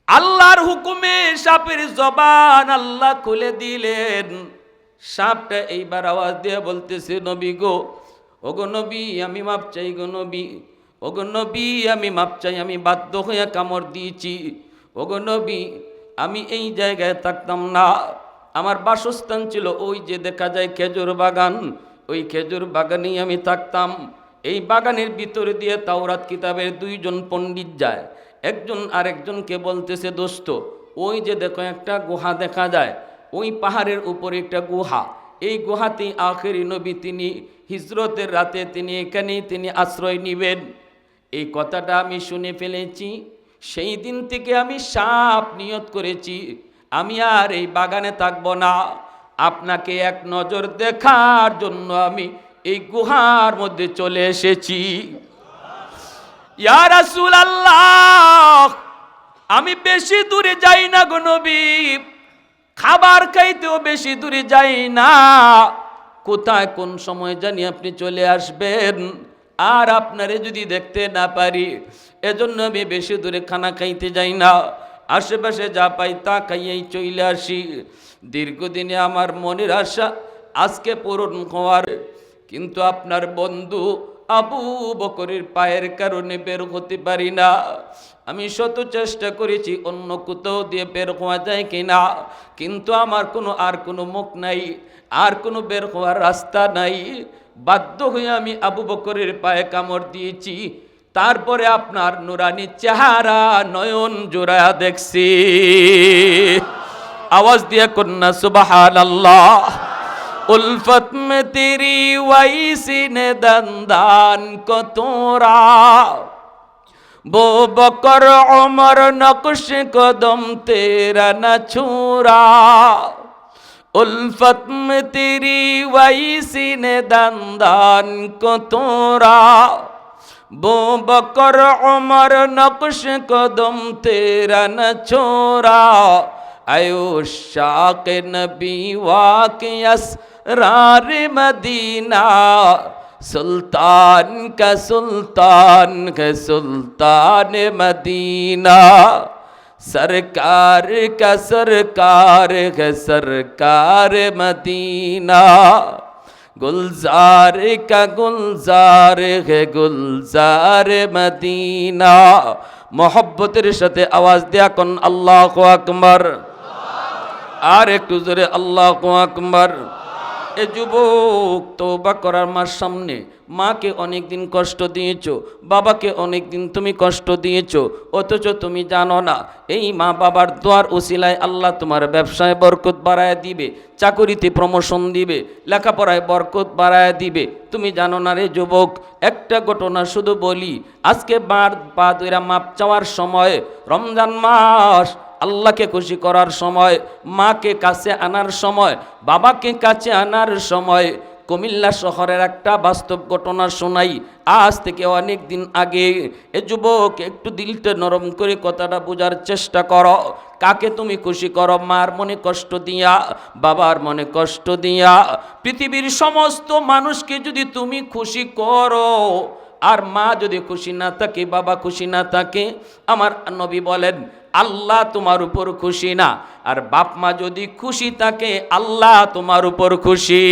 আল্লাহর হুকুমে সাপের জবান আল্লাহ খুলে দিলেন। সাপটা এইবার আওয়াজ দিয়ে বলতেছে, নবী গো, ওগো নবী আমি মাপ চাই গো নবী, ওগো নবী আমি মাপ চাই, আমি বাধ্য হয়ে কামড় দিয়েছি। ওগো নবী আমি এই জায়গায় থাকতাম না, আমার বাসস্থান ছিল ওই যে দেখা যায় খেজুর বাগান, ওই খেজুর বাগানেই আমি থাকতাম। এই বাগানের ভিতরে দিয়ে তাওরাত কিতাবের দুইজন পণ্ডিত যায়, একজন আরেকজনকে বলতেছে, দোস্ত ওই যে দেখো একটা গুহা দেখা যায়, ওই পাহাড়ের উপরে একটা গুহা, এই গুহাতেই আখেরি নবী তিনি হিজরতের রাতে তিনি এখানেই তিনি আশ্রয় নিবেন। এই কথাটা আমি শুনে ফেলেছি। সেই দিন থেকে আমি সাপ নিয়ত করেছি আমি আর এই বাগানে থাকব না, আপনাকে এক নজর দেখার জন্য আমি এই গুহার মধ্যে চলে এসেছি। ইয়া রাসূলুল্লাহ আমি বেশি দূরে যাই না গো নবী, খাবার খাইতেও বেশি দূরে যাই না, কোথায় কোন সময় জানি আপনি চলে আসবেন আর আপনারে যদি দেখতে না পারি, এজন্য আমি বেশি দূরে খানা খাইতে যাই না, আশেপাশে যা পাই তা খাইয়েই চলে আসি। দীর্ঘদিনে আমার মনের আশা আজকে পূরণ হওয়ার, কিন্তু আপনার বন্ধু আবু বকরের পায়ের কারণে বের হতে পারি না। আমি শত চেষ্টা করেছি অন্য কোথাও দিয়ে বের হওয়া যায় কিনা, কিন্তু আমার আর কোনো মুখ নাই, আর কোনো বের হওয়ার রাস্তা নাই। বাধ্য হয়ে আমি আবু বকরের পায়ে কামড় দিয়েছি, তারপরে আপনার নুরানি চেহারা নয়ন জোড়া দেখছি। আওয়াজ দিয়ে কন্যা সুবহানাল্লাহ। उल्फत में तेरी वैसी ने दंदान को तोरा, बो बकर उमर नक्श कदम तेरा न छूरा, उल्फत में तेरी वैसी ने दंदान को तोरा, बो बकर उमर नक्श कदम तेरा न छोरा, आयो शाक नबी वाक़ियस रार मदीना, सुल्तान का सुल्तान है सुल्तान मदीना, सरकार का सरकार है सरकार मदीना, गुलजार का गुलजार है गुलजार मदीना। मोहब्बतेर साथे आवाज दिया कोन अल्लाहु আকবার, আর একটু জোরে আল্লাহু আকবার। এ যুবক, তওবা করার মার সামনে মাকে অনেক দিন কষ্ট দিয়েছো, বাবাকে অনেক দিন তুমি কষ্ট দিয়েছো, অথচ তুমি জানো না এই মা বাবার দোয়ার উসিলায় আল্লাহ তোমার ব্যবসায় বরকত বাড়ায় দিবে, চাকরিতে প্রমোশন দিবে, লেখাপড়ায় বরকত বাড়ায় দিবে। তুমি জানো না রে যুবক। একটা ঘটনা শুধু বলি, আজকে পা দুইরা মাপ চাওয়ার সময়, রমজান মাস আল্লাহকে খুশি করার সময়, মাকে কাছে আনার সময়, বাবাকে কাছে আনার সময়, কুমিল্লা শহরের একটা বাস্তব ঘটনা শোনাই। আজ থেকে অনেক দিন আগে। এ যুবক, একটু দিলটা নরম করে কথাটা বোঝার চেষ্টা করো। কাকে তুমি খুশি করো? মার মনে কষ্ট দিয়া, বাবার মনে কষ্ট দিয়া। পৃথিবীর সমস্ত মানুষকে যদি তুমি খুশি করো, আর মা যদি খুশি না থাকে, বাবা খুশি না থাকে, আমার নবী বলেন আল্লাহ তোমার উপর খুশি না। আর বাপ মা যদি খুশি থাকে, আল্লাহ তোমার উপর খুশি।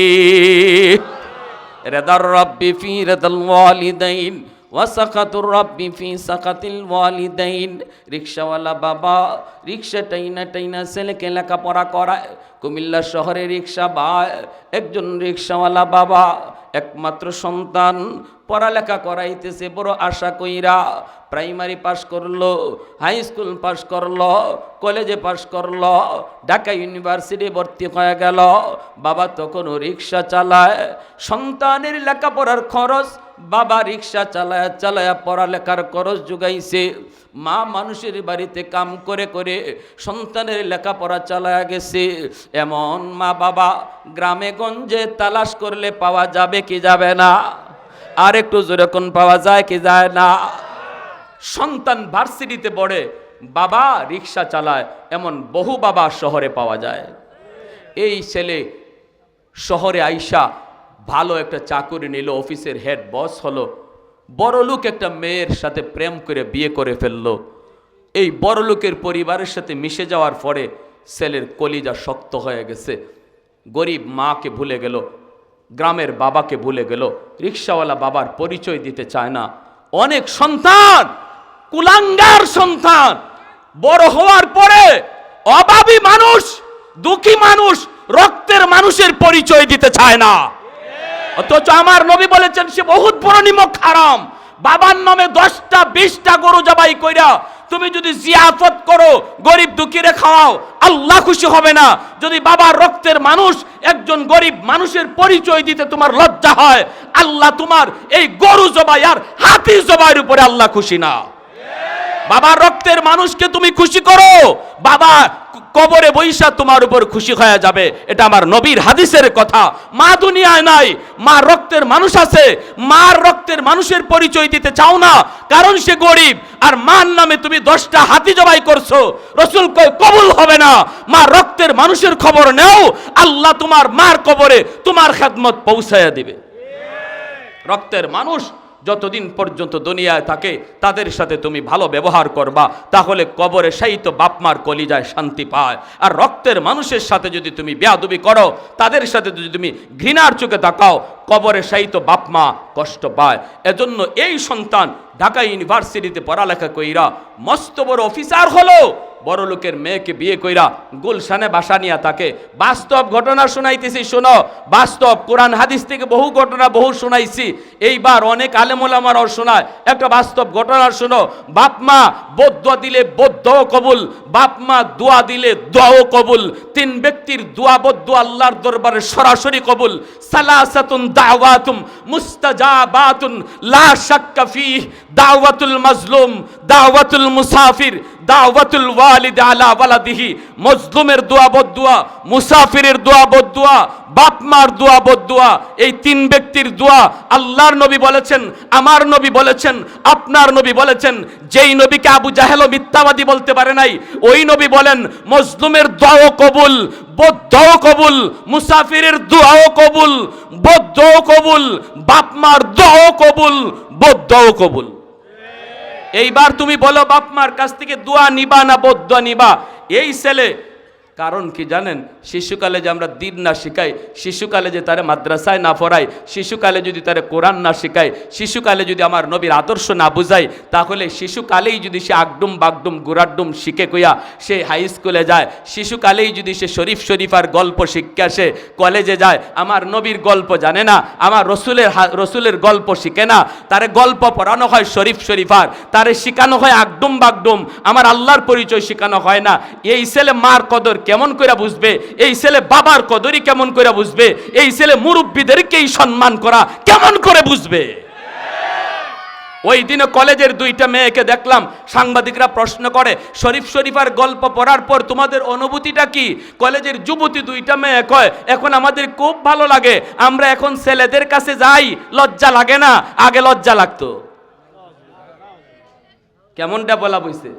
রিদার রাব্বি ফি রিদাল ওয়ালিদাইন ওয়া সাকাতুর রাব্বি ফি সাকাতিল ওয়ালিদাইন। রিকশাওয়ালা বাবা রিকশা টাইনা টাইনা ছেলেকে লেখাপড়া করায়। কুমিল্লা শহরে রিকশা ভাই, একজন রিকশাওয়ালা বাবা একমাত্র সন্তান পড়ালেখা করাইতেছে বড় আশা কইরা। প্রাইমারি পাশ করলো, হাই স্কুল পাশ করলো, কলেজে পাশ করলো, ঢাকা ইউনিভার্সিটি ভর্তি হয়ে গেল। বাবা তখনও রিক্সা চালায়। সন্তানের লেখাপড়ার খরচ বাবা রিক্সা চালায়া চালায়া পড়ালেখার খরচ জোগাইছে। মা মানুষের বাড়িতে কাম করে করে সন্তানের লেখাপড়া চালায়া গেছে। এমন মা বাবা গ্রামে গঞ্জে তালাশ করলে পাওয়া যাবে কি যাবে না? আর একটু জোরে কোন পাওয়া যায় কি যায় না? সন্তান ভার্সিটিতে পড়ে, বাবা রিক্সা চালায়, এমন বহু বাবা শহরে পাওয়া যায়। এই ছেলে শহরে আইসা ভালো একটা চাকরি নিল, অফিসের হেড বস হলো, বড় লোক একটা মেয়ের সাথে প্রেম করে বিয়ে করে ফেললো। এই বড়লোকের পরিবারের সাথে মিশে যাওয়ার পরে ছেলের কলিজা শক্ত হয়ে গেছে, গরিব মাকে ভুলে গেল, গ্রামের বাবাকে ভুলে গেল, রিক্সাওয়ালা বাবার পরিচয় দিতে চায় না। অনেক সন্তান, কুলাঙ্গার সন্তান, বড় হওয়ার পরে অভাবী মানুষ, দুঃখী মানুষ, রক্তের মানুষের পরিচয় দিতে চায় না। অথচ আমার নবী বলেছেন সে বহুত বড় নিমক হারাম। বাবার নামে 10টা 20টা গরু জবাই কইরা তুমি যদি জিয়াফত করো, গরিব দুঃখীরে খাওয়াও, আল্লাহ খুশি হবে না। যদি বাবার রক্তের মানুষ একজন গরিব মানুষের পরিচয় দিতে তোমার লজ্জা হয়, আল্লাহ তোমার এই গরু জবাই আর হাতি জবাইয়ের উপরে আল্লাহ খুশি না। বাবার রক্তের মানুষকে তুমি খুশি করো, বাবা কবরে বৈশা তোমার উপর খুশি হয়ে যাবে। এটা আমার নবীর হাদিসের কথা। মা দুনিয়ায় নাই, মা রক্তের মানুষ আছে, মার রক্তের মানুষের পরিচয় দিতে চাও না, কারণ সে গরিব। আর মার নামে তুমি 10টা হাতি জবাই করছো, রসুল কয় কবুল হবে না। মা রক্তের মানুষের খবর নেও, আল্লাহ তোমার মার কবরে তোমার খেদমত পৌঁছায়া দিবে। রক্তের মানুষ যতদিন পর্যন্ত দুনিয়ায় থাকে তাদের সাথে তুমি ভালো ব্যবহার করবা, তাহলে কবরে শায়িত বাপমার কলিজায় শান্তি পায়। আর রক্তের মানুষের সাথে যদি তুমি বেয়াদবি করো, তাদের সাথে যদি তুমি ঘৃণার চোখে তাকাও, কবরে শায়িত বাপমা কষ্ট পায়। এজন্য এই সন্তান ঢাকা ইউনিভার্সিটিতে পড়ালেখা কইরা মস্ত বড় অফিসার হলো, বড় লোকের মেয়েকে বিয়ে কইরা গুলশানে বাসা নিয়ে তাকে। বাস্তব ঘটনা শোনাইতেছি, শোনো, বাস্তব কোরআন হাদিস থেকে বহু ঘটনা বহু শোনাইছি, এইবার অনেক আলেম ওলামারাও শোনায়। একটা বাস্তব ঘটনা শোনো। বাপ মা বদদুয়া দিলে বদদুয়াও কবুল, বাপ মা দোয়া দিলে দোয়াও কবুল। 3 ব্যক্তির দোয়া বদদুয়া আল্লাহর দরবারে সরাসরি কবুল। সালাসাতুন দাওয়াতুম মুস্তাজাবাতুন লা শাক্কা ফিহ, দাওয়াতুল মাজলুম, দাওয়াতুল মুসাফির, দাওয়াতুল ওয়ালিদ আলা ওয়ালাদিহি। মজলুমের দোয়া বদদুয়া, মুসাফিরের দোয়া বদদুয়া, বাপ মার দোয়া বদদুয়া। এই 3 ব্যক্তির দোয়া আল্লাহর নবী বলেছেন, আমার নবী বলেছেন, আপনার নবী বলেছেন। যেই নবীকে আবু জাহেল মিথ্যাবাদী বলতে পারে নাই, ওই নবী বলেন মজলুমের দোয়াও কবুল, বদদুয়াও কবুল, মুসাফিরের দোয়াও কবুল, বদদুয়াও কবুল, বাপ মার দোয়াও কবুল, বদদুয়াও কবুল। এইবার তুমি বলো বাপ মার কাছ থেকে দোয়া নিবা না বদদুয়া নিবা? এই ছেলে, কারণ কি জানেন, শিশুকালে যে আমরা দিন না শিখাই, শিশুকালে যে তারে মাদ্রাসায় না পড়াই, শিশুকালে যদি তারে কোরআন না শিখাই, শিশুকালে যদি আমার নবীর আদর্শ না বুঝাই, তাহলে শিশুকালেই যদি সে আগডুম বাগডুম গুরাড্ডুম শিখে কইয়া সে হাই স্কুলে যায়, শিশুকালেই যদি সে শরীফ শরীফার গল্প শিক্ষা সে কলেজে যায়, আমার নবীর গল্প জানে না, আমার রসুলের গল্প শিখে না, তারে গল্প পড়ানো হয় শরীফ শরীফার, তারে শিখানো হয় আগডুম বাগডুম, আমার আল্লাহর পরিচয় শিখানো হয় না। এই ছেলে মার কদর কেমন করে বুঝবে? এই ছেলে বাবার কদরই কেমন করে বুঝবে? এই ছেলে মুরব্বীদেরকেই সম্মান করা কেমন করে বুঝবে? ওই দিনে কলেজের 2টা মেয়েকে দেখলাম, সাংবাদিকরা প্রশ্ন করে শরীফ শরীফার গল্প পড়ার পর তোমাদের অনুভূতিটা কি? কলেজের যুবতী 2টা মেয়ে কয়, এখন আমাদের খুব ভালো লাগে, আমরা এখন ছেলেদের কাছে যাই, লজ্জা লাগে না, আগে লজ্জা লাগতো। কেমনটা বলা বইছে?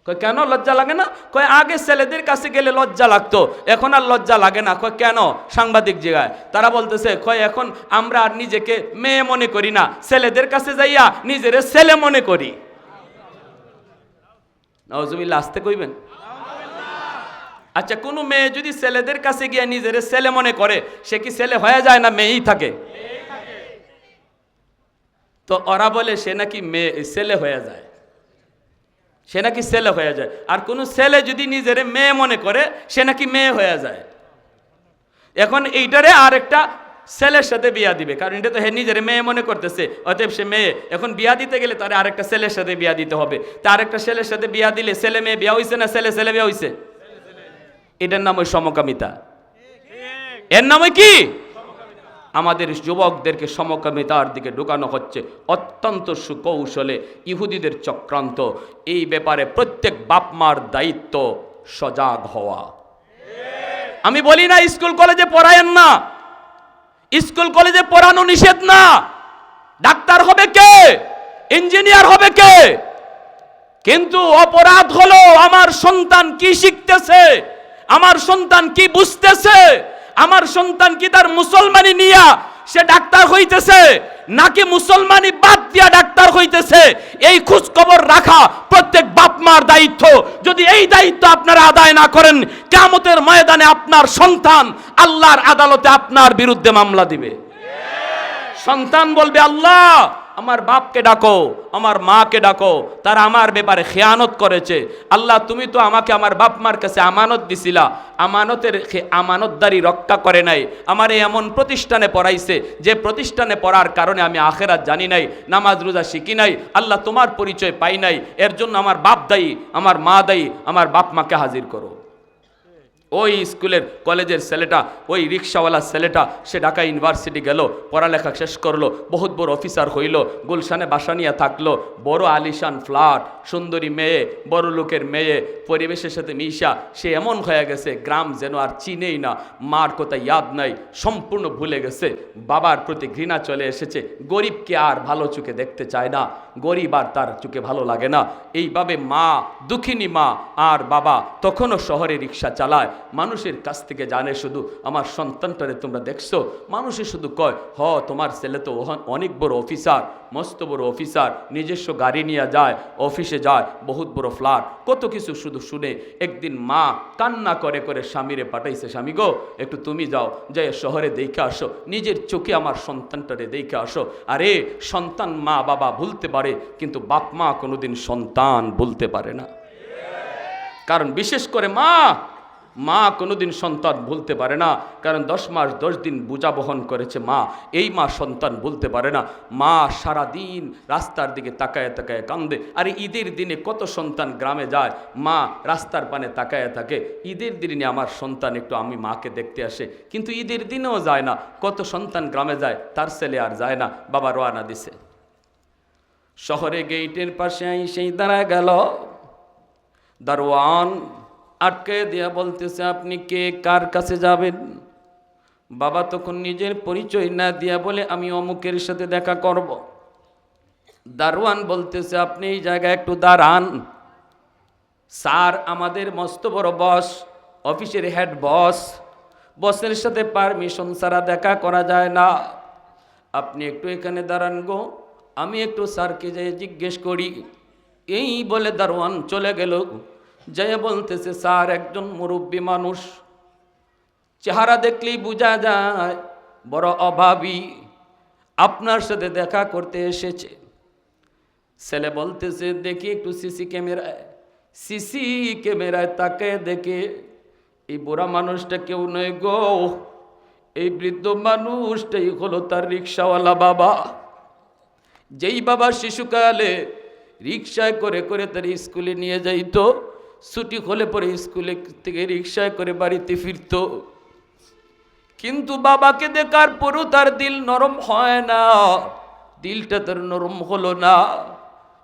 কয় কেন লজ্জা লাগে না? কয় আগে ছেলেদের কাছে গেলে লজ্জা লাগতো, এখন আর লজ্জা লাগে না। কয় কেন? সাংবাদিক জিগায়, তারা বলতেছে কয় এখন আমরা আর নিজেকে মেয়ে মনে করি না, ছেলেদের কাছে যাইয়া নিজের ছেলে মনে করি। নাউজুবিল্লাহ, আসতে কইবেন? আচ্ছা, কোন মেয়ে যদি ছেলেদের কাছে গিয়া নিজের ছেলে মনে করে, সে কি ছেলে হয়ে যায় না মেয়েই থাকে? তো ওরা বলে সে নাকি মেয়ে ছেলে হয়ে যায়, সে নাকি ছেলে হয়ে যায়। আর কোন ছেলে যদি নিজের মেয়ে মনে করে, সে নাকি মেয়ে হয়ে যায়। এখন এইটারে আর একটা ছেলের সাথে বিয়া দিবে, কারণ এটা তো হে নিজের মেয়ে মনে করতেছে, অতএব সে মেয়ে। এখন বিয়া দিতে গেলে তার আরেকটা ছেলের সাথে বিয়া দিতে হবে। তার একটা ছেলের সাথে বিয়া দিলে ছেলে মেয়ে বিয়া হইছে না ছেলে ছেলে বিয়া হইছে? এটার নাম ওই সমকামিতা। এর নাম কি? আমাদের যুবকদেরকে সমকামিতার দিকে ঢুকানো হচ্ছে অত্যন্ত সুকৌশলে, ইহুদিদের চক্রান্ত। এই ব্যাপারে প্রত্যেক বাপ মার দায়িত্ব সজাগ হওয়া। আমি বলি না স্কুল কলেজে পড়ায়েন না, স্কুল কলেজে পড়ানো নিষেধ না। ডাক্তার হবে কে? ইঞ্জিনিয়ার হবে কে? কিন্তু অপরাধ হলো আমার সন্তান কি শিখতেছে, আমার সন্তান কি বুঝতেছে, আমার সন্তান কি তার মুসলমানি নিয়া সে ডাক্তার হইতেছে নাকি মুসলমানি বাদ দিয়া ডাক্তার হইতেছে, এই খোঁজ খবর রাখা প্রত্যেক বাপ মার দায়িত্ব। যদি এই দায়িত্ব আপনারা আদায় না করেন, কিয়ামতের ময়দানে আপনার সন্তান আল্লাহর আদালতে আপনার বিরুদ্ধে মামলা দিবে। সন্তান বলবে, আল্লাহ আমার বাপকে ডাকো, আমার মাকে ডাকো, তারা আমার ব্যাপারে খেয়ানত করেছে। আল্লাহ তুমি তো আমাকে আমার বাপ মার কাছে আমানত দিছিলা, আমানতের আমানতদারি রক্ষা করে নাই, আমারে এমন প্রতিষ্ঠানে পড়াইছে যে প্রতিষ্ঠানে পড়ার কারণে আমি আখেরাত জানি নাই, নামাজ রোজা শিখি নাই, আল্লাহ তোমার পরিচয় পাই নাই, এর জন্য আমার বাপ দায়ী, আমার মা দায়ী, আমার বাপ মাকে হাজির করো। ওই স্কুলের কলেজের ছেলেটা, ওই রিক্সাওয়ালা ছেলেটা, সে ঢাকা ইউনিভার্সিটি গেল, পড়ালেখা শেষ করলো, বহুত বড় অফিসার হইল, গুলশানে বাসা নিয়ে থাকলো, বড় আলিশান ফ্ল্যাট, সুন্দরী মেয়ে, বড় লোকের মেয়ে, পরিবেশের সাথে মিশা সে এমন হয়ে গেছে গ্রাম যেন আর চিনেই না, মার কথা ইয়াদ নাই, সম্পূর্ণ ভুলে গেছে, বাবার প্রতি ঘৃণা চলে এসেছে, গরিবকে আর ভালো চোখে দেখতে চায় না, গরিব আর তার চোখে ভালো লাগে না। এইভাবে মা, দুঃখিনী মা আর বাবা তখনও শহরে রিক্সা চালায়, মানুষের কাছ থেকে জানে শুধু আমার সন্তানটারে তোমরা দেখছো, মানুষে শুধু কয় হ তোমার ছেলে তো অনেক বড় অফিসার, মস্ত বড় অফিসার, নিজস্ব গাড়ি নিয়ে যায়, অফিসে যায়, বহুত বড় ফ্ল্যাট, কত কিছু শুধু শুনে। একদিন মা কান্না করে করে স্বামীরে পাঠাইছে, স্বামী গো একটু তুমি যাও, যাই শহরে দেখে আসো, নিজের চোখে আমার সন্তানটারে দেখে আসো। আরে সন্তান মা বাবা ভুলতে পারে, কিন্তু বাপ মা কোনোদিন সন্তান ভুলতে পারে না। কারণ বিশেষ করে মা কোনোদিন সন্তান ভুলতে পারে না, কারণ 10 মাস 10 দিন বোঝা বহন করেছে মা, এই মা সন্তান ভুলতে পারে না। মা সারাদিন রাস্তার দিকে তাকায় তাকায় কান্দে। আরে ঈদের দিনে কত সন্তান গ্রামে যায়, মা রাস্তার পানে তাকায় থাকে, ঈদের দিনে আমার সন্তান একটু আমি মাকে দেখতে আসে, কিন্তু ঈদের দিনেও যায় না। কত সন্তান গ্রামে যায়, তার ছেলে আর যায় না, বাবা রওনা দিছে। শহরে গেটের পাশে সেই দাঁড়ায় গেল, দারোয়ান আটকে দিয়া বলতেছে আপনি কে, কার কাছে যাবেন? বাবা তখন নিজের পরিচয় না দিয়া বলে আমি অমুকের সাথে দেখা করব। দারোয়ান বলতেছে আপনি এই জায়গায় একটু দাঁড়ান, স্যার আমাদের মস্ত বড় বস, অফিসের হেড বস, বসের সাথে পারমিশন ছাড়া দেখা করা যায় না, আপনি একটু এখানে দাঁড়ান গো, আমি একটু স্যারকে যাই জিজ্ঞেস করি। এই বলে দারোয়ান চলে গেল, যাই বলতেছে স্যার একজন মুরব্বী মানুষ, চেহারা দেখলেই বোঝা যায় বড় অভাবী, আপনার সাথে দেখা করতে এসেছে। ছেলে বলতেছে দেখি একটু সিসি ক্যামেরায় তাকে দেখে, এই বুড়া মানুষটা কেউ নয় গো, এই বৃদ্ধ মানুষটাই হলো তার রিক্সাওয়ালা বাবা, যেই বাবা শিশুকালে রিক্সায় করে করে তার স্কুলে নিয়ে যাইতো, ছুটি হলে পরে স্কুলে থেকে রিক্সায় করে বাড়িতে ফিরতো, কিন্তু বাবাকে দেখার পরও তার দিল নরম হয় না, দিলটা তার নরম হলো না।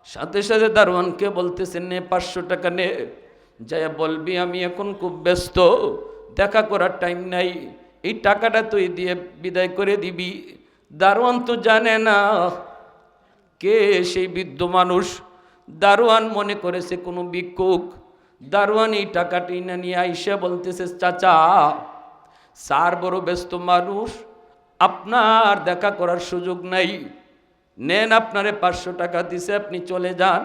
সাথে সাথে দারোয়ানকে বলতেছেন নে 500 টাকা নে, যাই বলবি আমি এখন খুব ব্যস্ত, দেখা করার টাইম নাই, এই টাকাটা তুই দিয়ে বিদায় করে দিবি। দারোয়ান তো জানে না কে সেই বৃদ্ধ মানুষ, দারোয়ান মনে করেছে কোনো ভিক্ষুক। দারোয়ান এই টাকাটি না নিয়ে আইসা বলতেছে চাচা স্যার বড় ব্যস্ত মানুষ, আপনার দেখা করার সুযোগ নাই, নেন আপনারে 500 টাকা দিছে, আপনি চলে যান।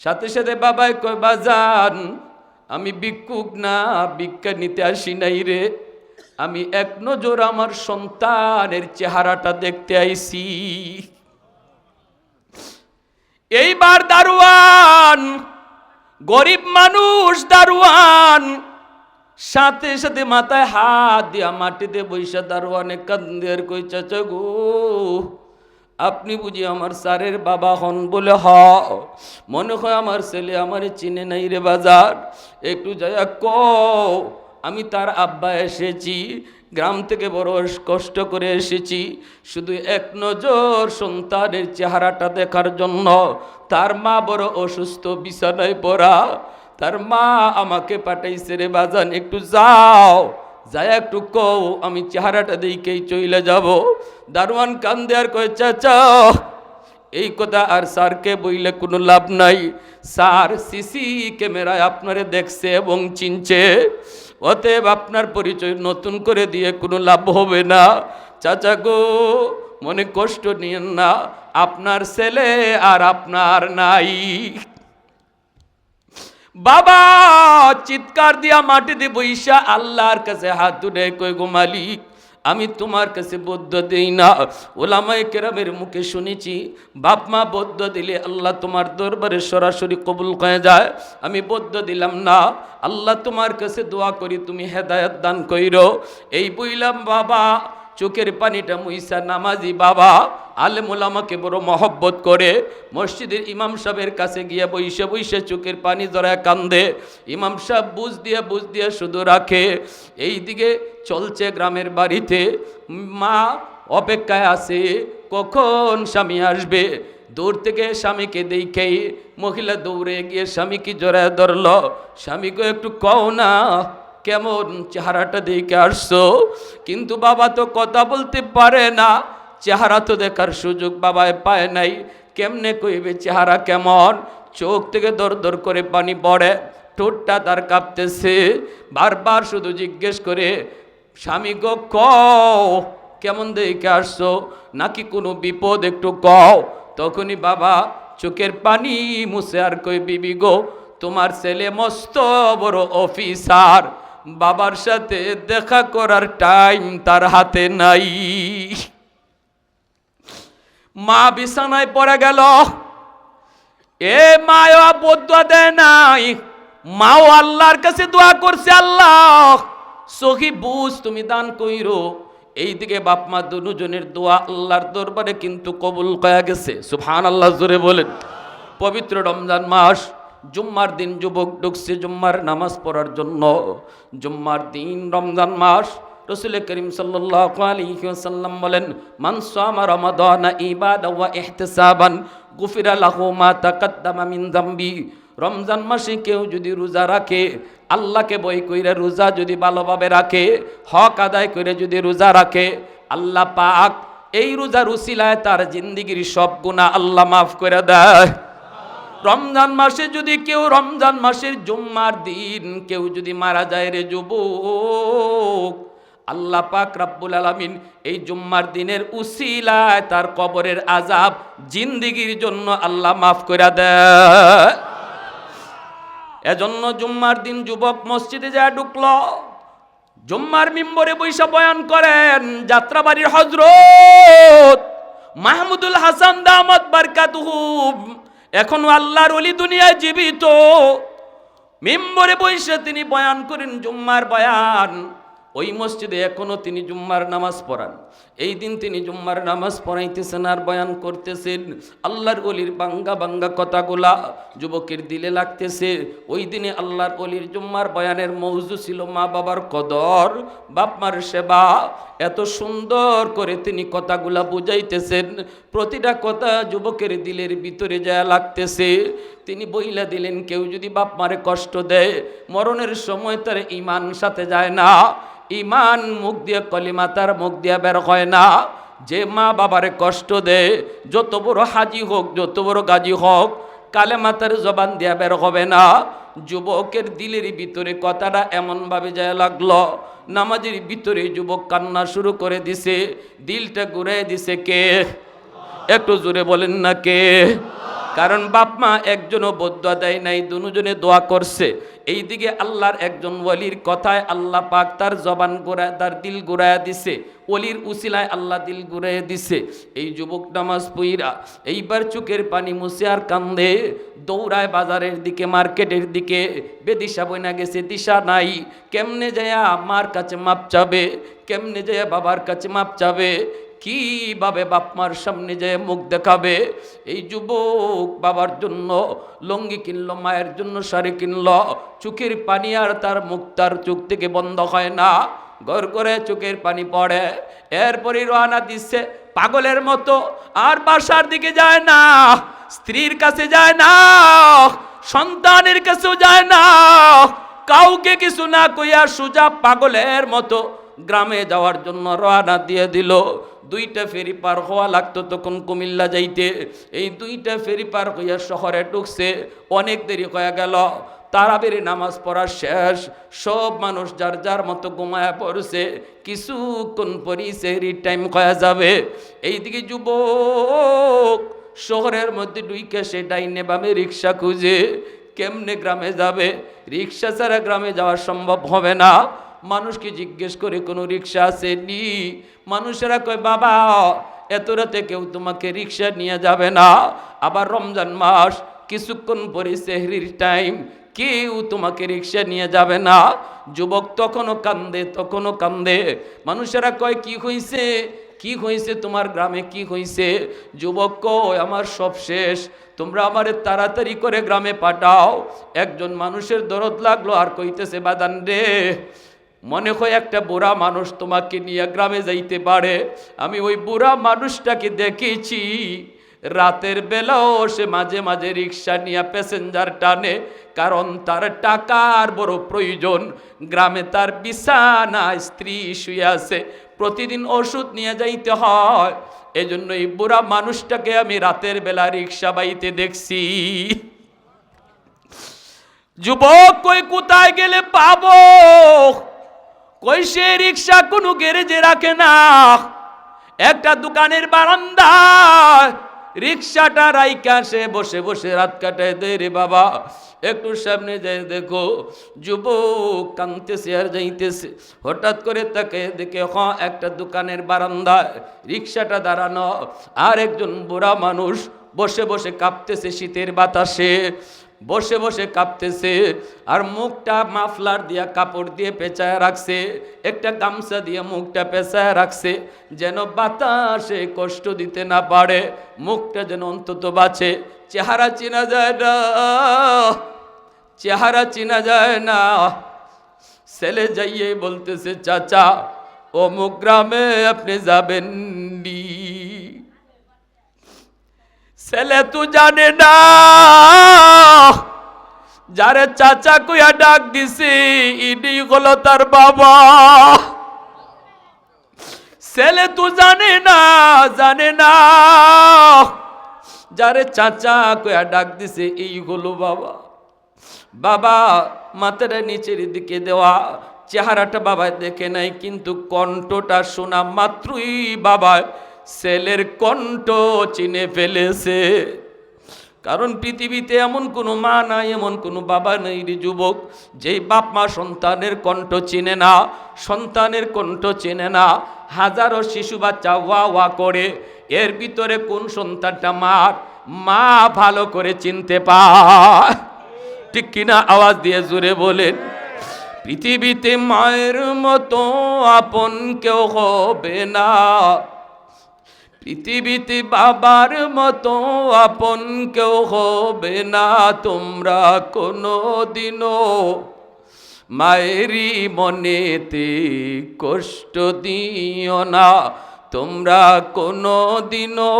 সাথে সাথে বাবাই কয় বাজান আমি ভিক্ষুক না, ভিক্ষা নিতে আসি নাই রে, আমি এক নজর আমার সন্তানের চেহারাটা দেখতে আইছি। এইবার দারোয়ান, গরিব মানুষ দারোয়ান, সাথে সাথে মাথায় হাত দিয়া মাটিতে বৈশা দারোয়ানে কান্দের কই চাচা গো আপনি বুঝি আমার স্যারের বাবা হন? বলে হ, মনে হয় আমার ছেলে আমারে চিনে নাই রে বাজার, একটু যায়া কও আমি তার আব্বা এসেছি, গ্রাম থেকে বড় কষ্ট করে এসেছি, শুধু এক নজর সন্তানের চেহারাটা দেখার জন্য। তার মা বড় অসুস্থ, বিছানায় পড়া, তার মা আমাকে পাঠাইছে রে বাজান, একটু যাও, যাই একটু কও আমি চেহারাটা দেখেই চলে যাব। দারোয়ান কান্দে আর কয় চাচা এই কথা আর স্যারকে বইলে কোনো লাভ নাই, স্যার সিসি ক্যামেরায় আপনারে দেখছে এবং চিনছে, অতএব আপনার পরিচয় নতুন করে দিয়ে কোনো লাভ হবে না। চাচা গো মনে কষ্ট নিয়েন না, আপনার ছেলে আর আপনার নাই। বাবা চিৎকার দিয়া মাটিতে বইসা আল্লাহর কাছে হাত তুলে কই গো মালিক, আমি তোমার কাছে বদ্ধ দেই না। ওলামায়ে কেরামের মুখে শুনেছি বাপ মা বদ্ধ দিলে আল্লাহ তোমার দরবারে সরাসরি কবুল হয়ে যায়। আমি বদ্ধ দিলাম না, আল্লাহ তোমার কাছে দোয়া করি তুমি হেদায়েত দান কইরো। এই বইলাম বাবা চোখের পানিটা মুইসা নামাজি বাবা আলেম ওলামাকে বড় মহব্বত করে মসজিদের ইমাম সাহেবের কাছে গিয়ে বইসে বইসে চোখের পানি জড়ায় কান্দে। ইমাম সাহেব বুঝ দিয়ে শুধু রাখে। এই দিকে চলছে গ্রামের বাড়িতে, মা অপেক্ষায় আছে কখন স্বামী আসবে। দূর থেকে স্বামীকে দেখেই মহিলা দৌড়ে গিয়ে স্বামীকে জড়ায় ধরল। স্বামীকে একটু কও না কেমন চেহারাটা দেখে আসছো। কিন্তু বাবা তো কথা বলতে পারে না, চেহারা তো দেখার সুযোগ বাবায় পায় নাই। কেমনে কইবে চেহারা কেমন? চোখ থেকে দর দর করে পানি পড়ে, ঠোঁটটা তার কাঁপতেছে। বারবার শুধু জিজ্ঞেস করে স্বামী গো কও কেমন দেখে আসছো, নাকি কোনো বিপদ একটু কও। তখনই বাবা চোখের পানি মুছে আর কই বিবি গো তোমার ছেলে মস্ত বড় অফিসার, বাবার সাথে দেখা করার টাইম তার হাতে নাই। মা বিছানায় পড়ে গেল। এ মায়া বদুয়া দেয় নাই, মাও আল্লাহর কাছে দোয়া করছে আল্লাহ সহি বুঝ তুমি দান কইরো। এইদিকে বাপ মা দুজনের দোয়া আল্লাহর দরবারে কিন্তু কবুল হয়ে গেছে। সুবহানাল্লাহ জোরে বলেন। পবিত্র রমজান মাস, জুম্মার দিন যুবক ঢুকছে জুম্মার নামাজ পড়ার জন্য। জুম্মার দিন রমজান মাস, রাসূল করিম সাল্লাল্লাহু আলাইহি ওয়াসাল্লাম বলেন মান সামা রমাদানা ইবাদান ওয়া ইহতিসাবান গুফিরা লাহু মা তাকাদ্দামা মিন যামবি। রমজান মাসে কেউ যদি রোজা রাখে, আল্লাহকে ভয় কইরা রোজা যদি ভালোভাবে রাখে, হক আদায় করে যদি রোজা রাখে, আল্লাহ পাক এই রোজার উসিলায় তার জিন্দেগীর সব গুনাহ আল্লাহ মাফ করে দেয়। রমজান মাসে যদি কেউ রমজান মাসের জুম্মার দিন কেউ যদি মারা যায় রে যুবক, আল্লাহ পাক রব্বুল আলামিন এই জুম্মার দিনের উসিলায় তার কবরের আযাব জিন্দেগীর জন্য আল্লাহ মাফ করে দেয়। এজন্য জুম্মার দিন যুবক মসজিদে যায় ঢুকলো, জুম্মার মিম্বরে বৈশা বয়ান করেন যাত্রাবাড়ির হযরত মাহমুদুল হাসান দামাত বারকাতুহু, এখনো আল্লাহর ওলি দুনিয়ায় জীবিত। মিম্বরে বৈশা তিনি বয়ান করেন জুম্মার বয়ান। ওই মসজিদে এখনো তিনি জুম্মার নামাজ পড়ান। এই দিন তিনি জুম্মার নামাজ পড়াইতেছেন আর বয়ান করতেছেন। আল্লাহর ওলির বাঙ্গা বাঙ্গা কথাগুলা যুবকের দিলে লাগতেছে। ওই দিনে আল্লাহর ওলির জুম্মার বয়ানের মৌজু ছিল মা বাবার কদর, বাপ মার সেবা। এত সুন্দর করে তিনি কথাগুলা বুঝাইতেছেন, প্রতিটা কথা যুবকের দিলের ভিতরে যা লাগতেছে। তিনি বইলা দিলেন কেউ যদি বাপ মারে কষ্ট দেয়, মরণের সময় তার ঈমান সাথে যায় না। ঈমান মুখ দিয়ে কলিমা তার মুখ দিয়ে বের হয় না। যে মা বাবারে কষ্ট দেয়, যত বড় হাজি হোক যত বড় গাজী হোক, কালেমা তার জবান দিয়া বের হবে না। যুবকের দিলের ভিতরে কথাটা এমনভাবে যায় লাগলো, নামাজের ভিতরে যুবক কান্না শুরু করে দিছে। দিলটা ঘুরে দিছে কে? একটু জোরে বলেন না কে? কারণ বাপ মা একজনও বদুয়া দেয় নাই, দুজনে দোয়া করছে। এইদিকে আল্লাহর একজন ওলির কথায় আল্লাহ পাক তার জবান গোড়ায় তার দিল ঘুরাইয়া দিছে, ওলির উসিলায় আল্লাহ দিল ঘুরাইয়া দিছে। এই যুবক নামাজ পইরা এইবার চোখের পানি মুছে আর কান্দে, দৌড়ায় বাজারের দিকে মার্কেটের দিকে। বেদিশা বইনা গেছে, দিশা নাই। কেমনে যায়া মার কাছে মাপ চাবে, কেমনে যায়া বাবার কাছে মাপ চাবে, কিভাবে বাপ মার সামনে যায় মুখ দেখাবে। এই যুবক বাবার জন্য লঙ্গি কিনলো, মায়ের জন্য শাড়ি কিনলো, চোখের পানি আর তার মুখ তার চোখ থেকে বন্ধ হয় না, ঘর করে চোখের পানি পড়ে। এরপরই রওনা দিচ্ছে পাগলের মতো, আর বাসার দিকে যায় না, স্ত্রীর কাছে যায় না, সন্তানের কাছেও যায় না, কাউকে কিছু না কইয়া সোজা পাগলের মতো গ্রামে যাওয়ার জন্য রওনা দিয়ে দিল। 2টা ফেরি পার হওয়া লাগতো তখন কুমিল্লা যাইতে। এই 2টা ফেরি পার হইয়া শহরে ঢুকছে, অনেক দেরি হয়ে গেল। তারাবির নামাজ পড়া শেষ, সব মানুষ যার যার মতো ঘুমায়া পড়ছে। কিছুক্ষণ পরই সেহরির টাইম হয়ে যাবে। এইদিকে যুবক শহরের মধ্যে ঢুইকে সে ডাইনে বামে রিক্সা খুঁজে কেমনে গ্রামে যাবে। রিক্সা ছাড়া গ্রামে যাওয়া সম্ভব হবে না। মানুষকে জিজ্ঞেস করে কোনো রিক্সা আছে নি? মানুষেরা কয় বাবা এত রাতে কেউ তোমাকে রিক্সা নিয়ে যাবে না। আবার রমজান মাস, কিছুক্ষণ পরে সেহরির টাইম, কেউ তোমাকে রিক্সা নিয়ে যাবে না। যুবক তখনও কান্দে। মানুষেরা কয় কি হইছে, কি হয়েছে তোমার গ্রামে, কি হয়েছে? যুবক কয় আমার সব শেষ, তোমরা আমারে তাড়াতাড়ি করে গ্রামে পাঠাও। একজন মানুষের দরদ লাগলো আর কইতেছে বাদান রে, মনে হয় একটা বুড়া মানুষ তোমাকে নিয়ে গ্রামে যাইতে পারে। আমি ওই বুড়া মানুষটাকে দেখেছি, রাতের বেলাও সে মাঝে মাঝে রিক্সা নিয়ে প্যাসেঞ্জার টানে, কারণ তার টাকার বড় প্রয়োজন। গ্রামে তার বিছানা স্ত্রী শুয়ে আছে, প্রতিদিন ওষুধ নিয়ে যাইতে হয়। এজন্য এই বুড়া মানুষটাকে আমি রাতের বেলা রিক্সা বাইতে দেখছি। যুবক কই কোথায় গেলে পাবো? কই সে রিক্সা কোনো গ্যারেজে রাখে না, একটা দোকানের বারান্দায় রিক্সাটা রাইকা সে বসে বসে রাত কাটায় দেয় রে বাবা। একটু সামনে যাই দেখো যুবক কাঁদতেছে আর যাইতেছে। হঠাৎ করে তাকে দেখে একটা দোকানের বারান্দায় রিক্সাটা দাঁড়ানো, আর একজন বুড়া মানুষ বসে বসে কাঁপতেছে শীতের বাতাসে, বসে বসে কাঁপতেছে। আর মুখটা মাফলার দিয়া কাপড় দিয়ে পেঁচায় রাখছে, একটা গামছা দিয়ে মুখটা পেঁচায় রাখছে, যেন বাতাসে কষ্ট দিতে না পারে, মুখটা যেন অন্তত বাঁচে। চেহারা চেনা যায় না, চেহারা চেনা যায় না। ছেলে যাইয়ে বলতেছে চাচা অমুক গ্রামে আপনি যাবেন নি? ছেলে তো জানে না, যারে চাচা কইয়া ডাক দিছে ইনি হলো তার বাবা। ছেলে তো জানে না যারে চাচা কইয়া ডাক দিছে এই হলো বাবা। বাবা মাথাটা নিচের দিকে দেওয়া, চেহারাটা বাবা দেখে নাই, কিন্তু কণ্ঠটা শোনা মাত্রই বাবা ছেলের কণ্ঠ চিনে ফেলেছে। কারণ পৃথিবীতে এমন কোনো মা নাই, এমন কোনো বাবা নেই রে যুবক, যেই বাপ মা সন্তানের কণ্ঠ চিনে না, সন্তানের কণ্ঠ চিনে না। হাজারো শিশু বাচ্চা ওয়া ওয়া করে, এর ভিতরে কোন সন্তানটা মা ভালো করে চিনতে পায়? ঠিক কিনা? আওয়াজ দিয়ে জুড়ে বলেন। পৃথিবীতে মায়ের মতো আপন কেউ হবে না, পৃথিবীতে বাবার মতো আপন কেউ হবে না। তোমরা কোনোদিনও মায়েরই মনেতে কষ্ট দিও না, তোমরা কোনোদিনও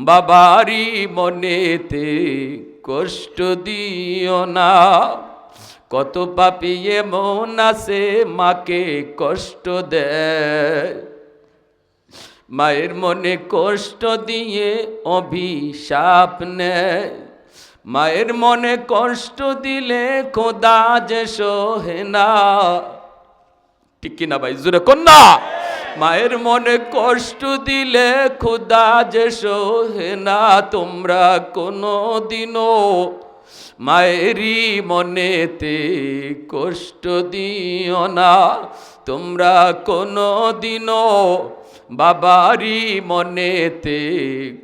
বাবারই মনেতে কষ্ট দিও না। কত পাপী এমন আছে মাকে কষ্ট দেয়, মায়ের মনে কষ্ট দিয়ে অভিশাপ নেয়। মায়ের মনে কষ্ট দিলে খোদা যে সহে না। ঠিক কিনা ভাই? জোরে কন্যা। মায়ের মনে কষ্ট দিলে খোদা যে সহে না। তোমরা কোনোদিনও মায়েরই মনেতে কষ্ট দিও না, তোমরা কোনোদিনও বাবারই মনেতে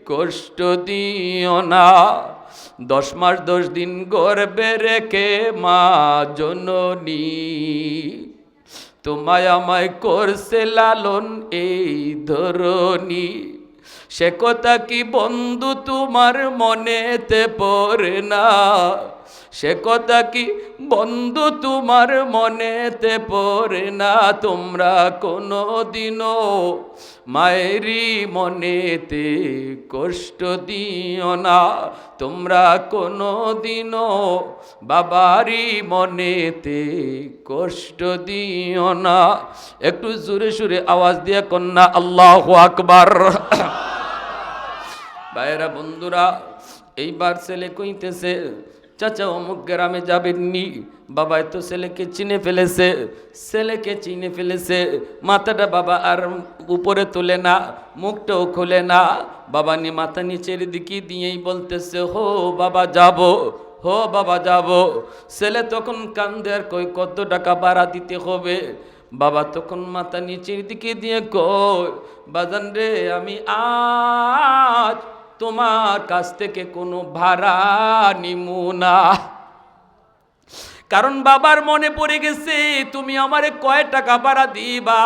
কষ্ট দিও না। 10 মাস 10 দিন গর্ভে রেখে মা জননী তোমায় আমায় করছে লালন এই ধরনী। সে কথা কি বন্ধু তোমার মনেতে পড়ে না? সে কথা কি বন্ধু তোমার মনেতে পড়ে না? তোমরা কোনোদিনও মায়েরই মনেতে কষ্ট দিও না, তোমরা কোনোদিনও বাবারই মনেতে কষ্ট দিও না। একটু জোরে সুরে আওয়াজ দিয়ে কন্যা আল্লাহু আকবার। ভাইরা বন্ধুরা, এইবার ছেলে কইতেছে চাচা অমুক গ্রামে যাবেননি। বাবা তো ছেলেকে চিনে ফেলেছে, ছেলেকে চিনে ফেলেছে। মাথাটা বাবা আর উপরে তোলে না, মুখটাও খোলে না। বাবা মাথা নিচের দিকে দিয়েই বলতেছে, হো বাবা যাব, হো বাবা যাব। ছেলে তখন কান্দে আর কই কত টাকা ভাড়া দিতে হবে। বাবা তখন মাথা নিচের দিকে দিয়ে কই, বাজান রে আমি আজ তোমার কাছ থেকে কোনো ভাড়া নিমু না। কারণ বাবার মনে পড়ে গেছে তুমি আমারে কয় টাকা ভাড়া দিবা।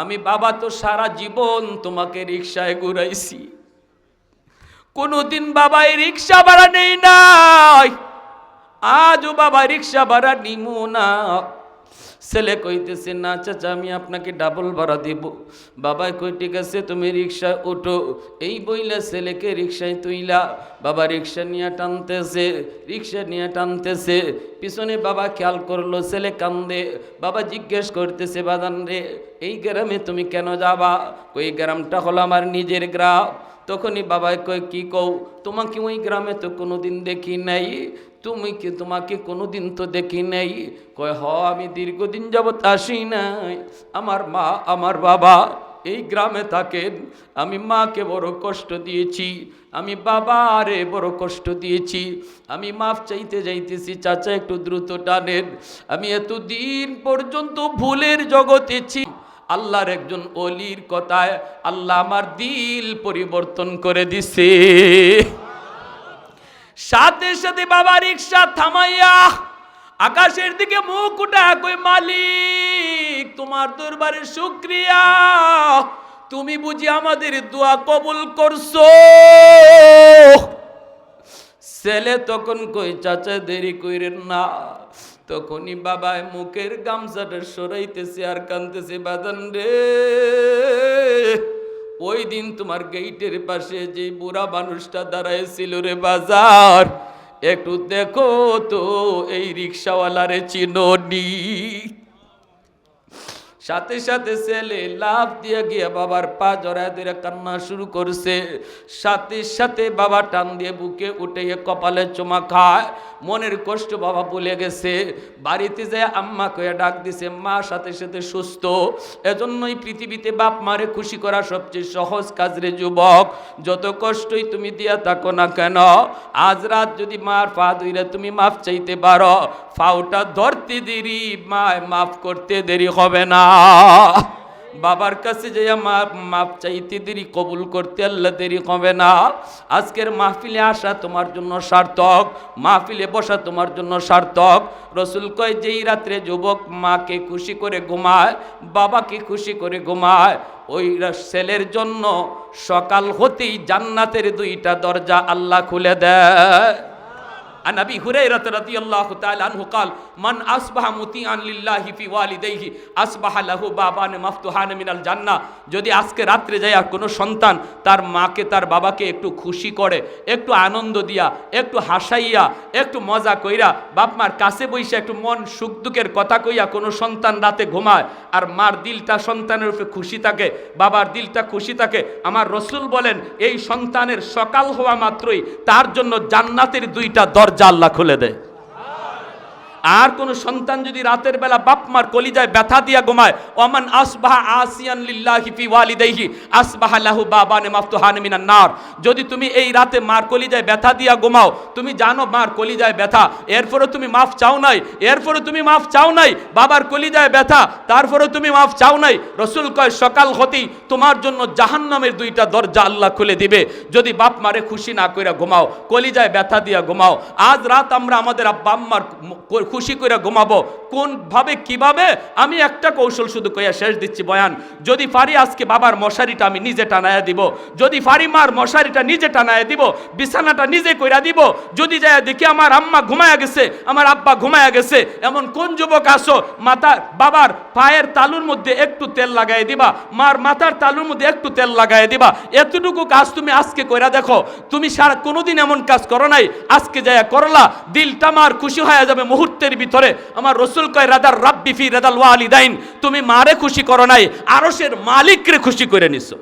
আমি বাবা তো সারা জীবন তোমাকে রিকশায় ঘুরাইছি, কোনোদিন বাবা এই রিকশা ভাড়া নেই নাই, আজও বাবা রিকশা ভাড়া নিমু না। ছেলে কইতেছে, না চাচা আমি আপনাকে ডাবল ভাড়া দিব। বাবাই কই ঠিক আছে তুমি রিকশায় ওঠো। এই বইলা ছেলেকে রিকশায় তুইলা বাবা রিকশা নিয়ে টানতেছে, রিকশা নিয়ে টানতেছে। পিছনে বাবা খেয়াল করলো ছেলে কান্দে। বাবা জিজ্ঞেস করতেছে, বাদান রে এই গ্রামে তুমি কেন যাবা? ওই গ্রামটা হলো আমার নিজের গ্রাম। তখনই বাবাই কয়, কি কও, তোমাকে ওই গ্রামে তো কোনোদিন দেখি নাই, তোমাকে কোনোদিন তো দেখি নাই। কয় হ আমি দীর্ঘদিন যাবৎ আসি নাই। আমার মা আমার বাবা এই গ্রামে থাকেন। আমি মাকে বড় কষ্ট দিয়েছি, আমি বাবারে বড় কষ্ট দিয়েছি। আমি মাফ চাইতে যাইতেছি, চাচা একটু দ্রুত টানেন। আমি এতদিন পর্যন্ত ভুলের জগতে ছি। আল্লাহর একজন ওলির কথায় আল্লাহ আমার দিল পরিবর্তন করে দিছে। সাথে সাথে বাবা রিকশা থামাইয়া আকাশের দিকে মুখ উঠা কই, মালিক তোমার দরবারে শুকরিয়া, তুমি বুঝি আমাদের দোয়া কবুল করছো। ছেলে তখন কই, চাচা দেরি কইরেন না। তখনই বাবা মুখের গামছাটা সরাইতেছে আর কানতেছে, বাদান রে ওই দিন তোমার গেইটের পাশে যে বুড়া মানুষটা দাঁড়াইছিল রে বাজার, একটু দেখো তো এই রিক্সাওয়ালারে চিনোনি? সাথে সাথে ছেলে লাফ দিয়ে গিয়ে বাবার পা জড়ায় ধরে কান্না শুরু করছে। সাথে সাথে বাবা টান দিয়ে বুকে উঠে কপালে চুমা খায়। মনের কষ্ট বাবা ভুলে গেছে। বাড়িতে যায় আম্মা কয়ে ডাক দিছে, মা সাথে সাথে সুস্থ। এজন্যই পৃথিবীতে বাপ মারে খুশি করা সবচেয়ে সহজ কাজ রে যুবক। যত কষ্টই তুমি দিয়া থাকো না কেন, আজ রাত যদি মার পা ধইরা তুমি মাফ চাইতে পারো, ফাউটা ধরতে দেরি, মায় মাফ করতে দেরি হবে না। বাবার কাছে যাইয়া মাপ চাইতে দেরি, কবুল করতে আল্লাহ দেরি হবে না। আজকের মাহফিলে আসা তোমার জন্য সার্থক, মাহফিলে বসা তোমার জন্য সার্থক। রসুল কয়, যেই রাত্রে যুবক মাকে খুশি করে ঘুমায়, বাবাকে খুশি করে ঘুমায়, ওই ছেলের জন্য সকাল হতেই জান্নাতের দুইটা দরজা আল্লাহ খুলে দেয়। عن أبي هريرة رضي الله تعالى عنه قال من أصبح مطيعا لله في والديه أصبح له بابان مفتوحان من الجنة। যদি আজকে রাত্রে যায় কোনো সন্তান তার মাকে তার বাবাকে একটু খুশি করে, একটু আনন্দ দিয়া, একটু হাসাইয়া, একটু মজা কইরা, বাপ মার কাছে বইসা একটু মন সুখ দুঃখের কথা কইয়া কোনো সন্তান রাতে ঘুমায়, আর মার দিলটা সন্তানের উপরে খুশি থাকে, বাবার দিলটা খুশি থাকে, আমার রসুল বলেন এই সন্তানের সকাল হওয়া মাত্রই তার জন্য জান্নাতের দুইটা দরজা আল্লাহ খুলে দেয়। আর কোন সন্তান যদি রাতের বেলা বাপ মার কলিজায় ব্যথা দিয়া ঘুমায়, ওমান আসবাহা আসিয়ান লিল্লাহি ফি ওয়ালিদাইহি আসবাহা লাহু বাবান মাফতুহান মিনান নার। যদি তুমি এই রাতে মার কলিজায় ব্যথা দিয়া ঘুমাও, তুমি জানো মার কলিজায় ব্যথা, এরপরে তুমি মাফ চাও নাই, এরপরে তুমি মাফ চাও নাই, বাবার কলিজায় ব্যথা, তারপরে তুমি মাফ চাও নাই, রসুল কয় সকাল হতেই তোমার জন্য জাহান্নামের দুইটা দরজা আল্লাহ খুলে দিবে। যদি বাপ মারে খুশি না কইরা ঘুমাও, কলিজায় ব্যথা দিয়া ঘুমাও। আজ রাত আমরা আমাদের আব্বা আম্মার খুশি করে ঘুমাবো কোন ভাবে, কিভাবে? আমি একটা কৌশল শুধু কইয়া শেষ দিচ্ছি বয়ান। যদি পারি আজকে বাবার মশারিটা আমি নিজে টানায়া দিব, যদি পারি মার মশারিটা নিজে টানায়া দিব, বিছানাটা নিজে কইরা দিব। যদি যায় দেখি আমার আম্মা ঘুমায়া গেছে, আমার আব্বা ঘুমায়া গেছে, এমন কোন যুবক আসো মাথা বাবার পায়ের তালুর মধ্যে একটু তেল লাগাই দিবা, মার মাথার তালুর মধ্যে একটু তেল লাগাই দিবা। এতটুকু কাজ তুমি আজকে কইরা দেখো। তুমি সারা কোনোদিন এমন কাজ করো নাই, আজকে যায় করলা, দিলটা মার খুশি হয়ে যাবে মুহূর্তের ভিতরে। আমার রসুল কয় রাদার রাব্বি ফি রাদাল ওয়ালিদাইন, তুমি মারে খুশি করো নাই, আরশের মালিকরে খুশি করে নিছো।